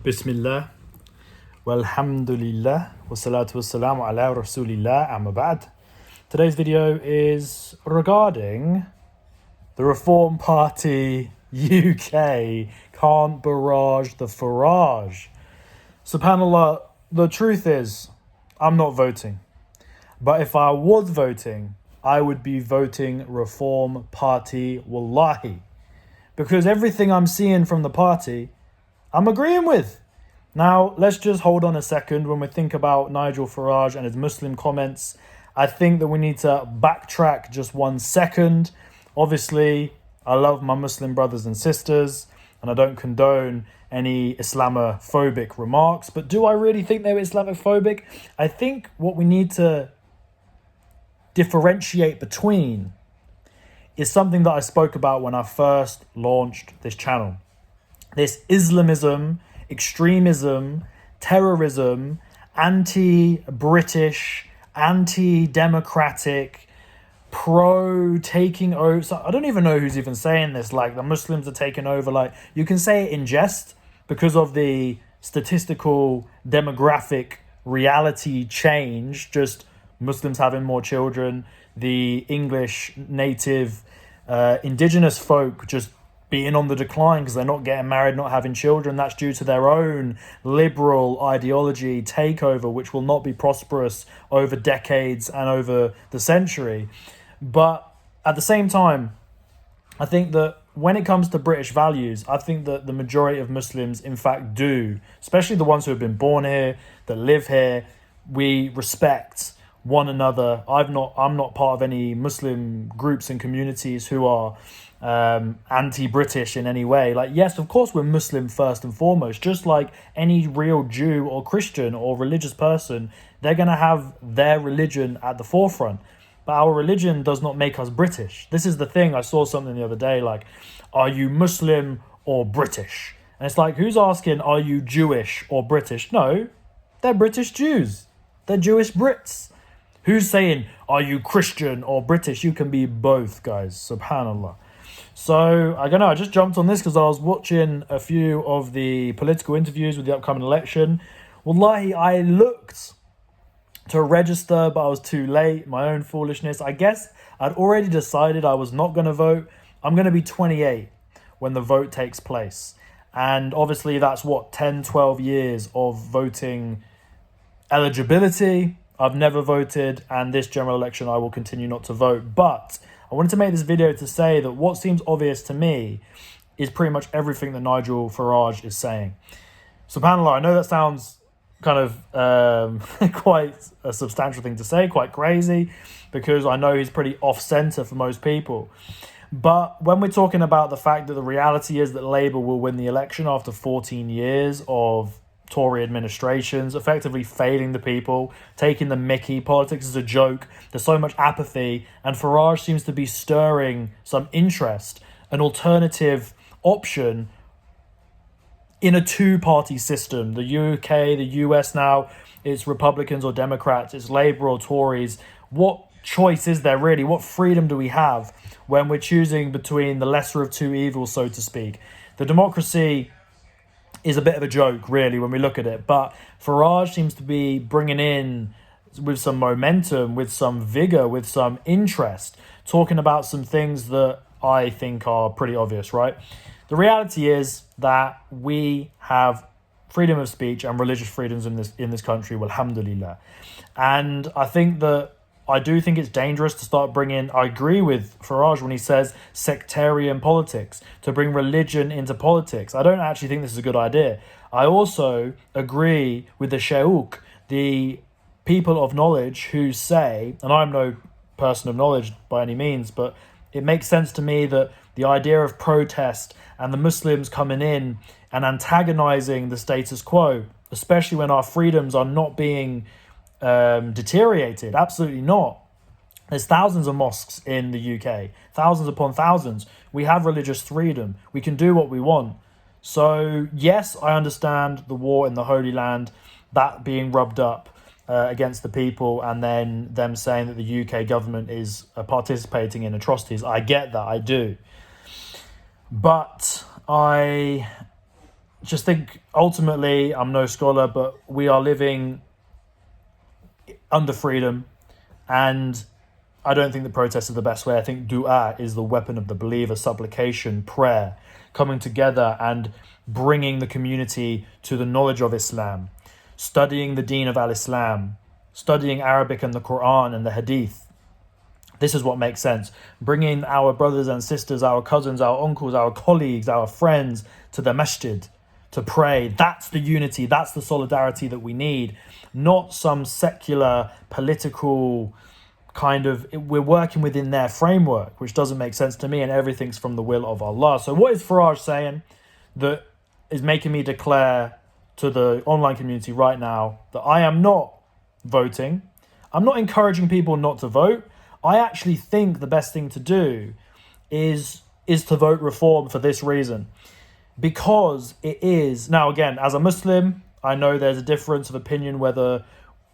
Bismillah, walhamdulillah, wassalatu wassalamu ala rasulillah, amma ba'd. Today's video is regarding the Reform Party UK can't barrage the Farage. SubhanAllah, the truth is, I'm not voting. But if I was voting, I would be voting Reform Party Wallahi. Because everything I'm seeing from the party, I'm agreeing with. Now, let's just hold on a second when we think about Nigel Farage and his Muslim comments. I think that we need to backtrack just 1 second. Obviously, I love my Muslim brothers and sisters, and I don't condone any Islamophobic remarks. But do I really think they were Islamophobic? I think what we need to differentiate between is something that I spoke about when I first launched this channel. This Islamism, extremism, terrorism, anti-British, anti-democratic, pro-taking over. So I don't even know who's even saying this. Like, the Muslims are taking over. Like, you can say it in jest because of the statistical demographic reality change. Just Muslims having more children, the English native indigenous folk just being on the decline because they're not getting married, not having children. That's due to their own liberal ideology takeover, which will not be prosperous over decades and over the century. But at the same time, I think that when it comes to British values, I think that the majority of Muslims, in fact, do, especially the ones who have been born here, that live here. We respect one another. I'm not part of any Muslim groups and communities who are anti-British in any way. Like, yes, of course we're Muslim first and foremost, just like any real Jew or Christian or religious person. They're going to have their religion at the forefront, but our religion does not make us British. This is the thing. I saw something the other day, like, are you Muslim or British? And it's like, who's asking, are you Jewish or British? No, they're British Jews. They're Jewish Brits. Who's saying, are you Christian or British? You can be both, guys. Subhanallah. So, I don't know, I just jumped on this because I was watching a few of the political interviews with the upcoming election. Wallahi, I looked to register, but I was too late. My own foolishness. I guess I'd already decided I was not going to vote. I'm going to be 28 when the vote takes place. And obviously that's 10, 12 years of voting eligibility. I've never voted, and this general election I will continue not to vote. But I wanted to make this video to say that what seems obvious to me is pretty much everything that Nigel Farage is saying. SubhanAllah, I know that sounds kind of quite a substantial thing to say, quite crazy, because I know he's pretty off-centre for most people. But when we're talking about the fact that the reality is that Labour will win the election after 14 years of Tory administrations, effectively failing the people, taking the mickey, politics is a joke, there's so much apathy, and Farage seems to be stirring some interest, an alternative option in a two-party system. The UK, the US now, it's Republicans or Democrats, it's Labour or Tories. What choice is there really? What freedom do we have when we're choosing between the lesser of two evils, so to speak? The democracy is a bit of a joke, really, when we look at it. But Farage seems to be bringing in, with some momentum, with some vigour, with some interest, talking about some things that I think are pretty obvious, right? The reality is that we have freedom of speech and religious freedoms in this country, alhamdulillah. And I do think it's dangerous to start bringing, I agree with Farage when he says sectarian politics, to bring religion into politics. I don't actually think this is a good idea. I also agree with the Shaykh, the people of knowledge who say, and I'm no person of knowledge by any means, but it makes sense to me that the idea of protest and the Muslims coming in and antagonizing the status quo, especially when our freedoms are not being deteriorated. Absolutely not. There's thousands of mosques in the UK, thousands upon thousands. We have religious freedom. We can do what we want. So yes, I understand the war in the Holy Land, that being rubbed up against the people, and then them saying that the UK government is participating in atrocities. I get that, I do. But I just think ultimately, I'm no scholar, but we are living under freedom, and I don't think the protest is the best way. I think dua is the weapon of the believer, supplication, prayer, coming together and bringing the community to the knowledge of Islam, studying the deen of al-Islam, studying Arabic and the Quran and the Hadith. This is what makes sense. Bringing our brothers and sisters, our cousins, our uncles, our colleagues, our friends to the masjid to pray. That's the unity, that's the solidarity that we need, not some secular political kind of, we're working within their framework, which doesn't make sense to me, and everything's from the will of Allah. So what is Faraj saying that is making me declare to the online community right now that I am not voting? I'm not encouraging people not to vote. I actually think the best thing to do is to vote reform for this reason. Because it is, now again, as a Muslim, I know there's a difference of opinion whether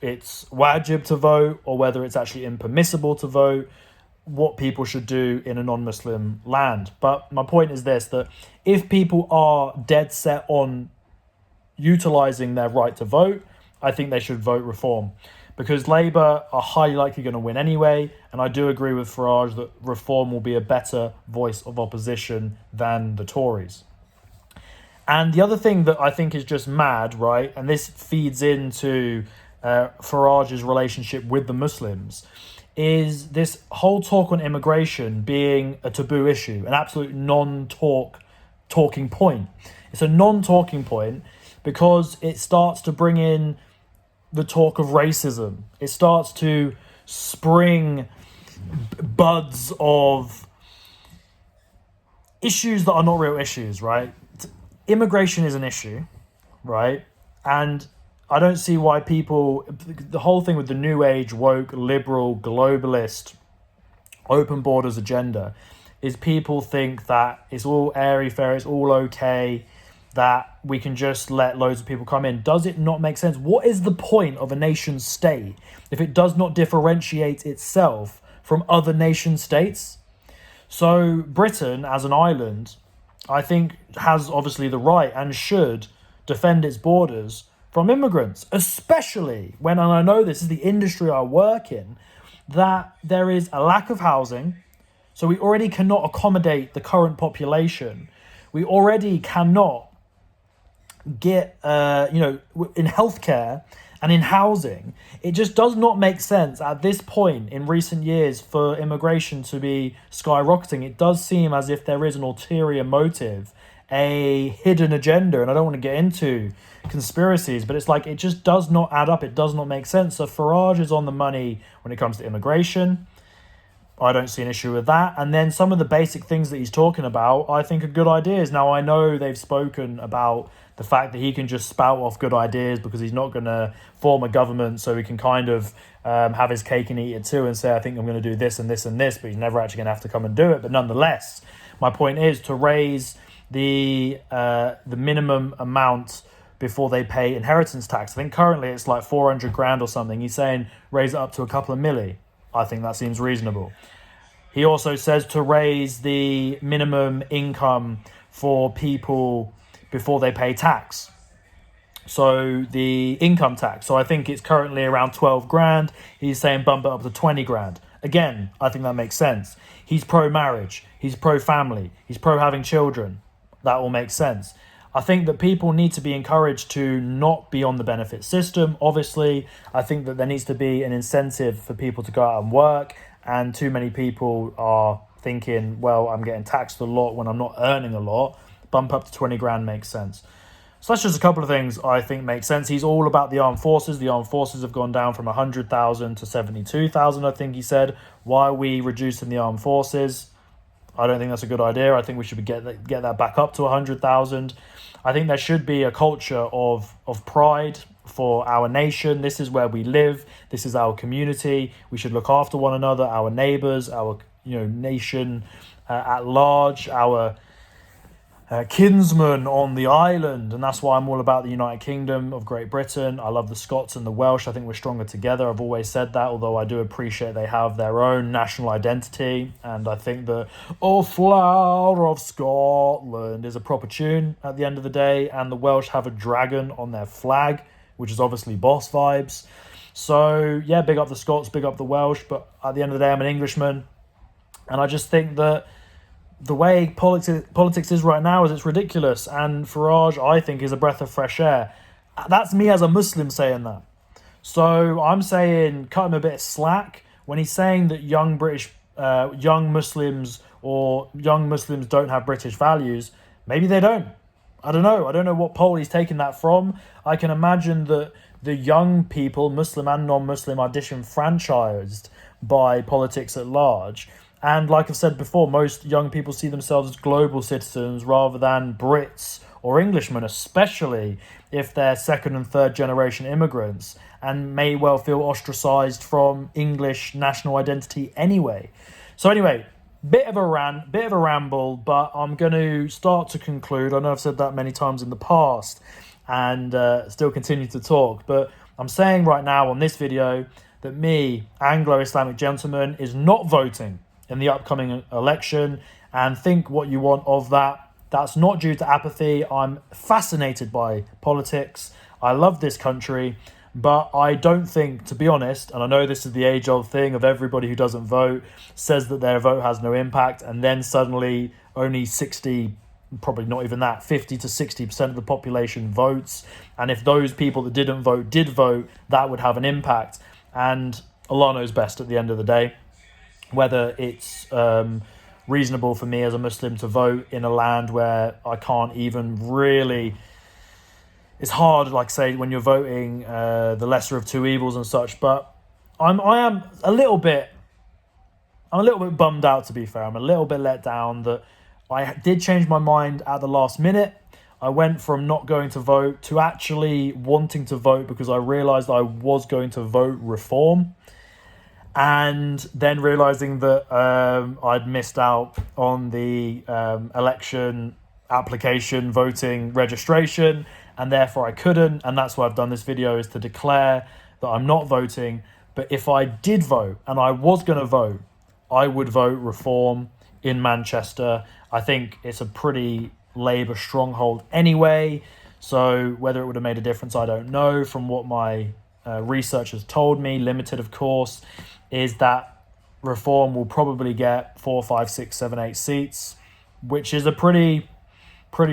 it's wajib to vote or whether it's actually impermissible to vote, what people should do in a non-Muslim land. But my point is this, that if people are dead set on utilising their right to vote, I think they should vote reform. Because Labour are highly likely going to win anyway, and I do agree with Faraj that reform will be a better voice of opposition than the Tories. And the other thing that I think is just mad, right, and this feeds into Faraj's relationship with the Muslims, is this whole talk on immigration being a taboo issue, an absolute talking point. It's a non-talking point because it starts to bring in the talk of racism. It starts to spring buds of issues that are not real issues, right? Immigration is an issue, right? And I don't see why people, the whole thing with the new age, woke, liberal, globalist, open borders agenda is people think that it's all airy-fairy, it's all okay, that we can just let loads of people come in. Does it not make sense? What is the point of a nation state if it does not differentiate itself from other nation states? So Britain, as an island, I think has obviously the right and should defend its borders from immigrants, especially when, and I know this is the industry I work in, that there is a lack of housing. So we already cannot accommodate the current population. We already cannot get, in healthcare and in housing. It just does not make sense at this point in recent years for immigration to be skyrocketing. It does seem as if there is an ulterior motive, a hidden agenda, and I don't want to get into conspiracies, but it's like it just does not add up. It does not make sense. So Faraj is on the money when it comes to immigration. I don't see an issue with that. And then some of the basic things that he's talking about, I think are good ideas. Now, I know they've spoken about the fact that he can just spout off good ideas because he's not going to form a government, so he can kind of have his cake and eat it too and say, I think I'm going to do this and this and this, but he's never actually going to have to come and do it. But nonetheless, my point is to raise the minimum amount before they pay inheritance tax. I think currently it's like 400 grand or something. He's saying raise it up to a couple of milli. I think that seems reasonable. He also says to raise the minimum income for people before they pay tax. So the income tax. So I think it's currently around 12 grand. He's saying bump it up to 20 grand. Again, I think that makes sense. He's pro-marriage. He's pro-family. He's pro-having children. That all makes sense. I think that people need to be encouraged to not be on the benefit system. Obviously, I think that there needs to be an incentive for people to go out and work. And too many people are thinking, well, I'm getting taxed a lot when I'm not earning a lot. Bump up to 20 grand makes sense. So that's just a couple of things I think make sense. He's all about the armed forces. The armed forces have gone down from 100,000 to 72,000, I think he said. Why are we reducing the armed forces? I don't think that's a good idea. I think we should get that back up to 100,000. I think there should be a culture of pride for our nation. This is where we live. This is our community. We should look after one another, our neighbours, our nation at large, our kinsman on the island, and that's why I'm all about the United Kingdom of Great Britain. I love the Scots and the Welsh. I think we're stronger together. I've always said that, although I do appreciate they have their own national identity, and I think that "Oh Flower of Scotland" is a proper tune at the end of the day, and the Welsh have a dragon on their flag, which is obviously boss vibes. So yeah, big up the Scots, big up the Welsh, but at the end of the day, I'm an Englishman, and I just think that the way politics is right now is it's ridiculous, and Farage, I think, is a breath of fresh air. That's me as a Muslim saying that. So I'm saying cut him a bit of slack when he's saying that young Muslims don't have British values. Maybe they don't. I don't know. I don't know what poll he's taken that from. I can imagine that the young people, Muslim and non-Muslim, are disenfranchised by politics at large. And like I've said before, most young people see themselves as global citizens rather than Brits or Englishmen, especially if they're second and third generation immigrants, and may well feel ostracized from English national identity anyway. So anyway, bit of a rant, bit of a ramble, but I'm going to start to conclude. I know I've said that many times in the past and still continue to talk, but I'm saying right now on this video that me, Anglo-Islamic gentleman, is not voting in the upcoming election, and think what you want of that. That's not due to apathy. I'm fascinated by politics. I love this country, but I don't think, to be honest, and I know this is the age-old thing of everybody who doesn't vote says that their vote has no impact, and then suddenly only 60, probably not even that, 50 to 60% of the population votes, and if those people that didn't vote did vote, that would have an impact. And Allah knows best at the end of the day whether it's reasonable for me as a Muslim to vote in a land where I can't even really. It's hard, like say, when you're voting the lesser of two evils and such. But I'm a little bit bummed out, to be fair. I'm a little bit let down that I did change my mind at the last minute. I went from not going to vote to actually wanting to vote because I realised I was going to vote reform. And then realising that I'd missed out on the election application voting registration, and therefore I couldn't. And that's why I've done this video, is to declare that I'm not voting. But if I did vote, and I was going to vote, I would vote reform in Manchester. I think it's a pretty Labour stronghold anyway. So whether it would have made a difference, I don't know. From what my research has told me, limited of course, is that reform will probably get 4, 5, 6, 7, 8 seats, which is a pretty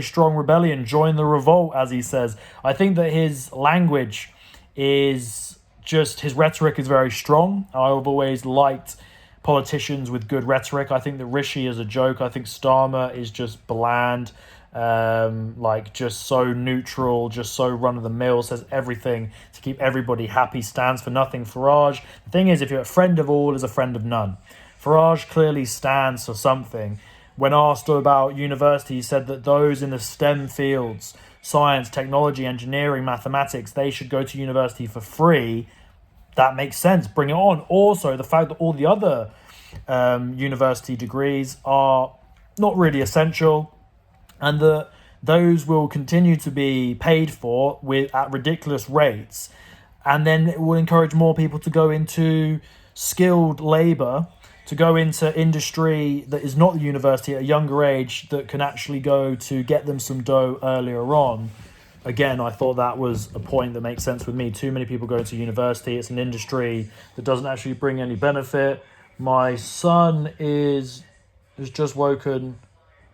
strong rebellion. Join the revolt, as he says. I think that his language is just, his rhetoric is very strong. I've always liked politicians with good rhetoric. I think that Rishi is a joke. I think Starmer is just bland, like just so neutral, just so run-of-the-mill, says everything to keep everybody happy, stands for nothing. Farage, the thing is, if you're a friend of all, is a friend of none. Farage clearly stands for something. When asked about university, he said that those in the STEM fields, science, technology, engineering, mathematics, they should go to university for free. That makes sense. Bring it on. Also, the fact that all the other university degrees are not really essential, and that those will continue to be paid for at ridiculous rates, and then it will encourage more people to go into skilled labour, to go into industry that is not the university at a younger age, that can actually go to get them some dough earlier on. Again, I thought that was a point that makes sense with me. Too many people go to university. It's an industry that doesn't actually bring any benefit. My son has just woken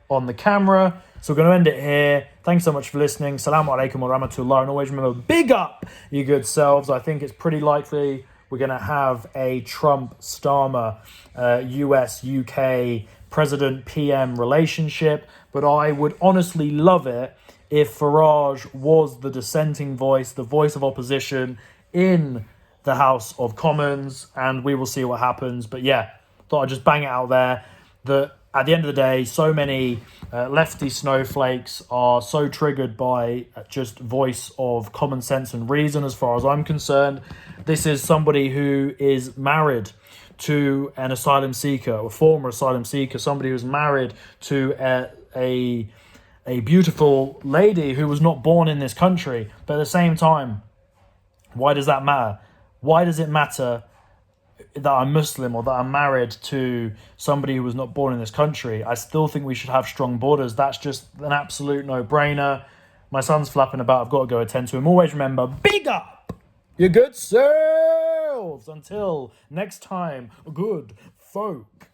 on the camera, so we're going to end it here. Thanks so much for listening. Assalamu alaikum wa rahmatullah. And always remember, big up your good selves. I think it's pretty likely we're going to have a Trump-Starmer US-UK President-PM relationship, but I would honestly love it if Farage was the dissenting voice, the voice of opposition in the House of Commons, and we will see what happens. But yeah, thought I'd just bang it out there that at the end of the day, so many lefty snowflakes are so triggered by just voice of common sense and reason. As far as I'm concerned, this is somebody who is married to an asylum seeker, a former asylum seeker, somebody who's married to a a beautiful lady who was not born in this country. But at the same time, why does that matter? Why does it matter that I'm Muslim or that I'm married to somebody who was not born in this country? I still think we should have strong borders. That's just an absolute no-brainer. My son's flapping about. I've got to go attend to him. Always remember, big up your good selves. Until next time, good folk.